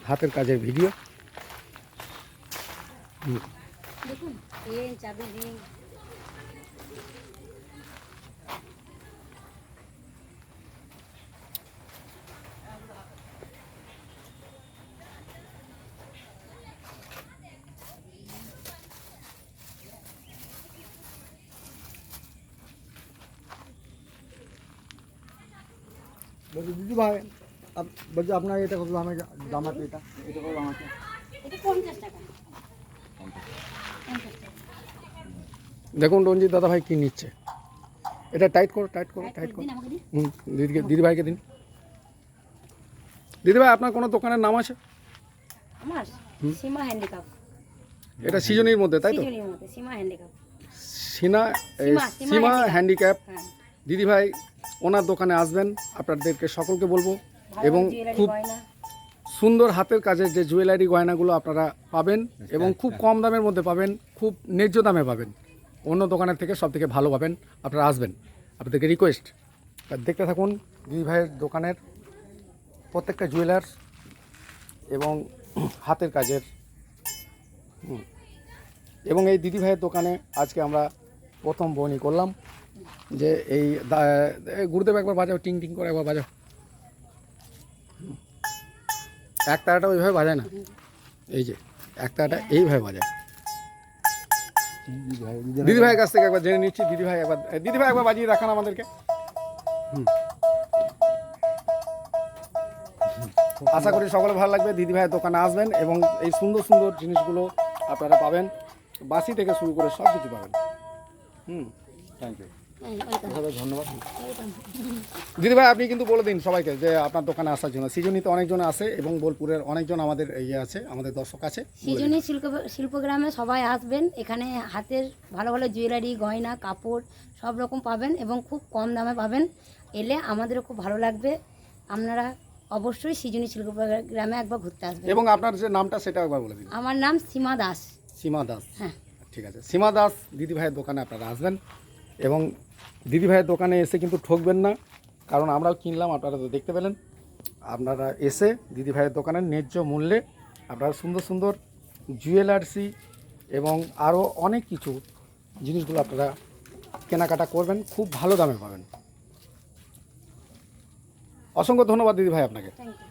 হাতের কাজের ভিডিও। দেখুন পেন চাবি রিং বলছি দিদি ভাই বলছি আপনার এটা কত দামে দাম আছে? এটা কত দাম আছে? এটা 50 টাকা। দেখুন রঞ্জিত দাদা ভাই কি নিচ্ছে, এটা টাইট করো টাইট করো টাইট করো। দিন আমাকে দিন। দিদি ভাইকে দিন। দিদি ভাই আপনার কোনো দোকানের নাম আছে? আমার সীমা হ্যান্ডিক্রাফট। এটা সিজনির মধ্যে তাই তো? সিজনের মধ্যে সীমা হ্যান্ডিক্রাফট। সীমা সীমা হ্যান্ডিক্যাপ। হ্যাঁ। দিদি ভাই ওনার দোকানে আসবেন, আপনাদেরকে সকলকে বলবো। এবং খুব সুন্দর হাতের কাজের যে জুয়েলারি গয়নাগুলো আপনারা পাবেন এবং খুব কম দামের মধ্যে পাবেন, খুব ন্যায্য দামে পাবেন। অন্য দোকানের থেকে সব থেকে ভালো পাবেন। আপনারা আসবেন, আপনাদেরকে রিকোয়েস্ট দেখতে থাকুন দিদি ভাইয়ের দোকানের প্রত্যেকটা জুয়েলার্স এবং হাতের কাজের। এবং এই দিদি ভাইয়ের দোকানে আজকে আমরা প্রথম বনি করলাম যে এই গুরুদেব একবার বাজাও, টিং টিং করে একবার বাজাও। এক তারাটা ওইভাবে বাজায় না, এই যে এক তারাটা এইভাবে বাজায়। দিদি ভাইয়ের কাছ থেকে একবার জেনে নিচ্ছি। দিদি ভাই একবার বাজিয়ে দেখান আমাদেরকে। আশা করি সকলে ভালো লাগবে। দিদি ভাইয়ের দোকানে আসবেন এবং এই সুন্দর সুন্দর জিনিসগুলো আপনারা পাবেন, বাসি থেকে শুরু করে সব কিছু পাবেন। থ্যাংক ইউ, ধন্যবাদ। দিদি ভাই আপনি কিন্তু বলে দিন সবাইকে যে আপনার দোকানে আসার জন্য। সিজনিতে অনেকজন আসে এবং বোলপুরের অনেকজন আমাদের আছে, আমাদের দর্শক আছে। সিজনি শিল্পগ্রামে সবাই আসবেন। এখানে হাতের ভালো ভালো জুয়েলারি গয়না কাপড় সব রকম পাবেন এবং খুব কম দামে পাবেন। এলে আমাদেরও খুব ভালো লাগবে। আপনারা অবশ্যই সিজনি শিল্পগ্রামে একবার ঘুরতে আসবেন। এবং আপনার যে নামটা সেটা একবার বলে দিন। আমার নাম সীমা দাস। সীমা দাস, হ্যাঁ ঠিক আছে। সীমা দাস দিদি ভাইয়ের দোকানে আপনারা আসবেন এবং দিদি ভাইয়ের দোকানে এসে কিন্তু ঠকবেন না, কারণ আমরাও কিনলাম, আপনারা তো দেখতে পেলেন। আপনারা এসে দিদি ভাইয়ের দোকানের ন্যায্য মূল্যে আপনারা সুন্দর সুন্দর জুয়েলার্সি এবং আরও অনেক কিছু জিনিসগুলো আপনারা কেনাকাটা করবেন, খুব ভালো দামে পাবেন। অসংখ্য ধন্যবাদ দিদি ভাই আপনাকে। Thank you.